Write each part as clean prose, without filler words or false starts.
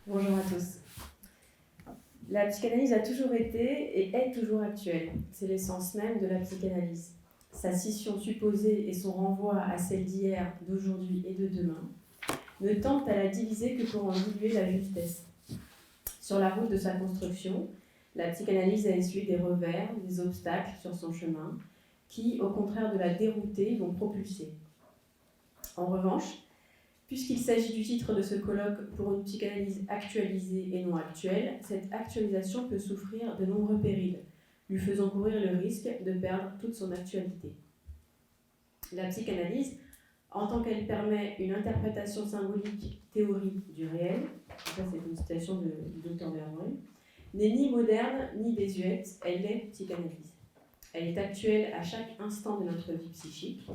Bonjour à tous. La psychanalyse a toujours été et est toujours actuelle. C'est l'essence même de la psychanalyse. Sa scission supposée et son renvoi à celle d'hier, d'aujourd'hui et de demain ne tentent à la diviser que pour en diluer la justesse. Sur la route de sa construction, la psychanalyse a essuyé des revers, des obstacles sur son chemin, qui, au contraire de la dérouter, l'ont propulsée. En revanche, puisqu'il s'agit du titre de ce colloque pour une psychanalyse actualisée et non actuelle, cette actualisation peut souffrir de nombreux périls, lui faisant courir le risque de perdre toute son actualité. La psychanalyse, en tant qu'elle permet une interprétation symbolique théorique du réel, ça c'est une citation du Dr Verbrugge, n'est ni moderne ni désuète, elle est psychanalyse. Elle est actuelle à chaque instant de notre vie psychique.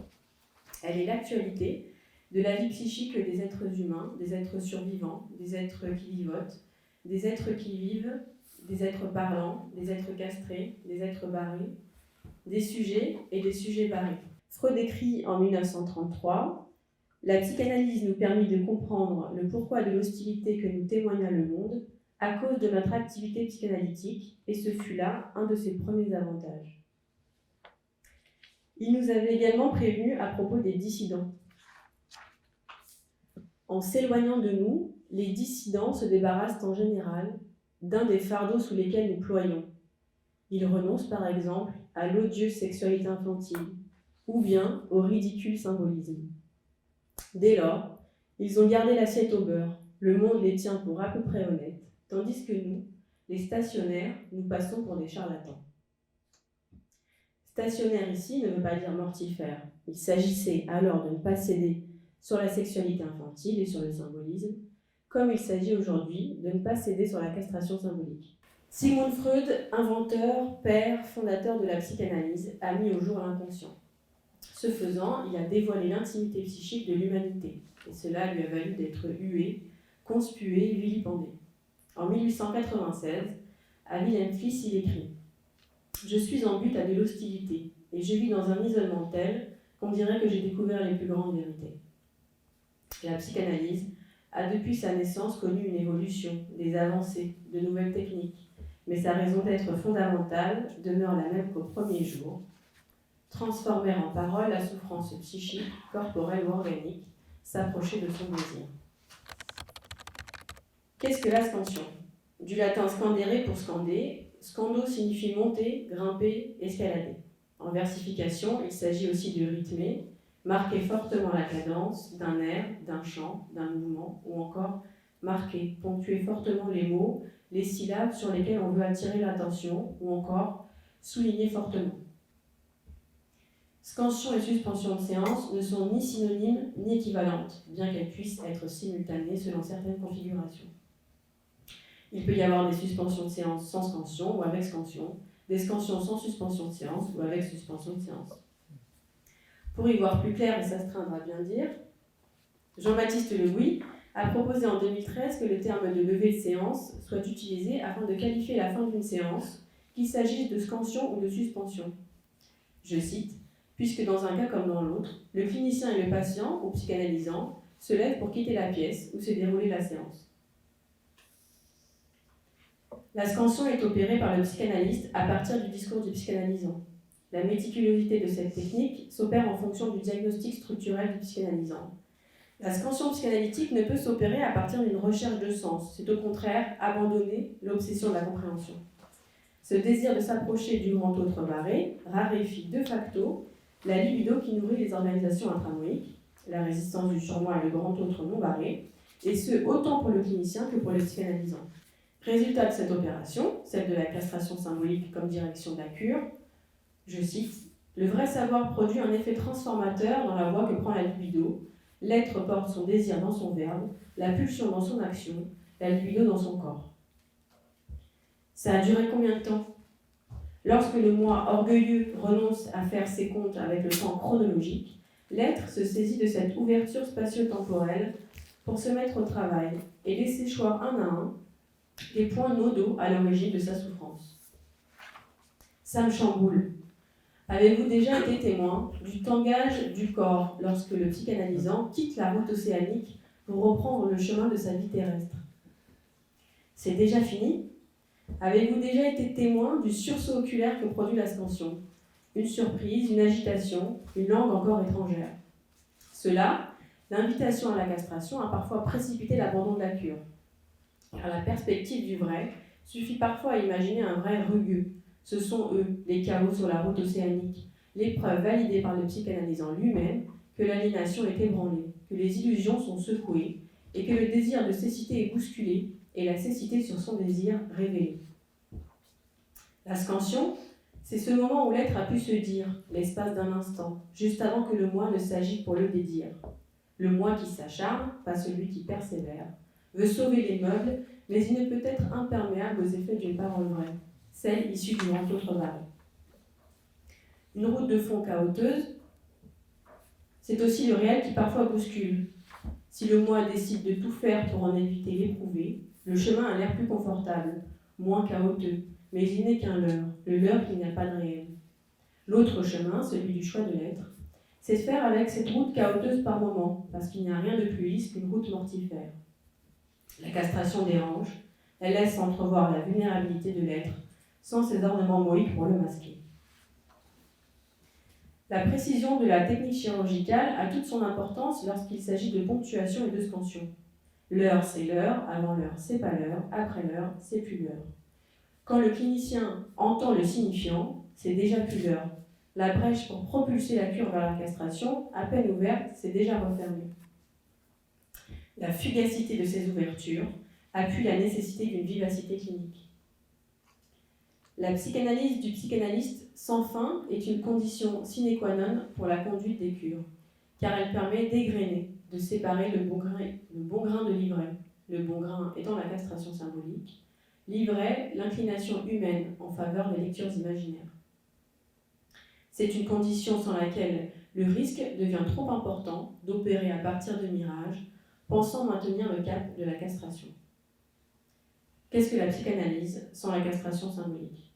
Elle est l'actualité de la vie psychique des êtres humains, des êtres survivants, des êtres qui vivotent, des êtres qui vivent, des êtres parlants, des êtres castrés, des êtres barrés, des sujets et des sujets barrés. Freud écrit en 1933 « La psychanalyse nous permit de comprendre le pourquoi de l'hostilité que nous témoigna le monde à cause de notre activité psychanalytique, et ce fut là un de ses premiers avantages. » Il nous avait également prévenu à propos des dissidents. En s'éloignant de nous, les dissidents se débarrassent en général d'un des fardeaux sous lesquels nous ployons. Ils renoncent par exemple à l'odieuse sexualité infantile ou bien au ridicule symbolisme. Dès lors, ils ont gardé l'assiette au beurre, le monde les tient pour à peu près honnêtes, tandis que nous, les stationnaires, nous passons pour des charlatans. Stationnaire ici ne veut pas dire mortifère. Il s'agissait alors de ne pas céder sur la sexualité infantile et sur le symbolisme, comme il s'agit aujourd'hui de ne pas céder sur la castration symbolique. Sigmund Freud, inventeur, père, fondateur de la psychanalyse, a mis au jour l'inconscient. Ce faisant, il a dévoilé l'intimité psychique de l'humanité, et cela lui a valu d'être hué, conspué, vilipendé. En 1896, à Wilhelm Fliess, il écrit « Je suis en butte à de l'hostilité, et je vis dans un isolement tel qu'on dirait que j'ai découvert les plus grandes vérités. » La psychanalyse a depuis sa naissance connu une évolution, des avancées, de nouvelles techniques, mais sa raison d'être fondamentale demeure la même qu'au premier jour, transformer en parole la souffrance psychique, corporelle ou organique, s'approcher de son désir. Qu'est-ce que la scansion ? Du latin scandere pour scander, scando signifie monter, grimper, escalader. En versification, il s'agit aussi de rythmer, marquer fortement la cadence d'un air, d'un chant, d'un mouvement, ou encore marquer, ponctuer fortement les mots, les syllabes sur lesquelles on veut attirer l'attention, ou encore souligner fortement. Scansion et suspension de séance ne sont ni synonymes ni équivalentes, bien qu'elles puissent être simultanées selon certaines configurations. Il peut y avoir des suspensions de séance sans scansion ou avec scansion, des scansions sans suspension de séance ou avec suspension de séance. Pour y voir plus clair et s'astreindre à bien dire, Jean-Baptiste Le Gouy a proposé en 2013 que le terme de levée de séance soit utilisé afin de qualifier la fin d'une séance, qu'il s'agisse de scansion ou de suspension. Je cite, « Puisque dans un cas comme dans l'autre, le clinicien et le patient, ou psychanalysant, se lèvent pour quitter la pièce où s'est déroulée la séance. » La scansion est opérée par le psychanalyste à partir du discours du psychanalysant. La méticulosité de cette technique s'opère en fonction du diagnostic structurel du psychanalysant. La scansion psychanalytique ne peut s'opérer à partir d'une recherche de sens. C'est au contraire abandonner l'obsession de la compréhension. Ce désir de s'approcher du grand autre barré raréfie de facto la libido qui nourrit les organisations intramoïques, la résistance du surmoi et le grand autre non barré, et ce autant pour le clinicien que pour le psychanalysant. Résultat de cette opération, celle de la castration symbolique comme direction de la cure, je cite, « Le vrai savoir produit un effet transformateur dans la voie que prend la libido. L'être porte son désir dans son verbe, la pulsion dans son action, la libido dans son corps. » Ça a duré combien de temps ? Lorsque le moi orgueilleux renonce à faire ses comptes avec le temps chronologique, l'être se saisit de cette ouverture spatio-temporelle pour se mettre au travail et laisser choir un à un les points nodaux à l'origine de sa souffrance. Ça me chamboule. Avez-vous déjà été témoin du tangage du corps lorsque le psychanalysant quitte la route océanique pour reprendre le chemin de sa vie terrestre ? C'est déjà fini? Avez-vous déjà été témoin du sursaut oculaire que produit la scansion? Une surprise, une agitation, une langue encore étrangère. Cela, l'invitation à la castration a parfois précipité l'abandon de la cure. Car la perspective du vrai suffit parfois à imaginer un vrai rugueux. Ce sont eux, les chaos sur la route océanique, les preuves validées par le psychanalysant lui-même que l'aliénation est ébranlée, que les illusions sont secouées et que le désir de cécité est bousculé et la cécité sur son désir révélée. La scansion, c'est ce moment où l'être a pu se dire, l'espace d'un instant, juste avant que le moi ne s'agite pour le dédire. Le moi qui s'acharne, pas celui qui persévère, veut sauver les meubles, mais il ne peut être imperméable aux effets d'une parole vraie, celle issue du manteau travail. Une route de fond chaoteuse, c'est aussi le réel qui parfois bouscule. Si le moi décide de tout faire pour en éviter l'éprouvé, le chemin a l'air plus confortable, moins chaotique, mais il n'est qu'un leurre, le leurre qu'il n'y a pas de réel. L'autre chemin, celui du choix de l'être, c'est de faire avec cette route chaoteuse par moments, parce qu'il n'y a rien de plus lisse qu'une route mortifère. La castration dérange, elle laisse entrevoir la vulnérabilité de l'être, sans ses ornements moïques pour le masquer. La précision de la technique chirurgicale a toute son importance lorsqu'il s'agit de ponctuation et de scansion. L'heure, c'est l'heure, avant l'heure, c'est pas l'heure, après l'heure, c'est plus l'heure. Quand le clinicien entend le signifiant, c'est déjà plus l'heure. La brèche pour propulser la cure vers la castration, à peine ouverte, c'est déjà refermé. La fugacité de ces ouvertures appuie la nécessité d'une vivacité clinique. La psychanalyse du psychanalyste sans fin est une condition sine qua non pour la conduite des cures, car elle permet d'égrener, de séparer le bon grain de l'ivraie, le bon grain étant la castration symbolique, l'ivraie, l'inclination humaine en faveur des lectures imaginaires. C'est une condition sans laquelle le risque devient trop important d'opérer à partir de mirages, pensant maintenir le cap de la castration. Qu'est-ce que la psychanalyse sans la castration symbolique ?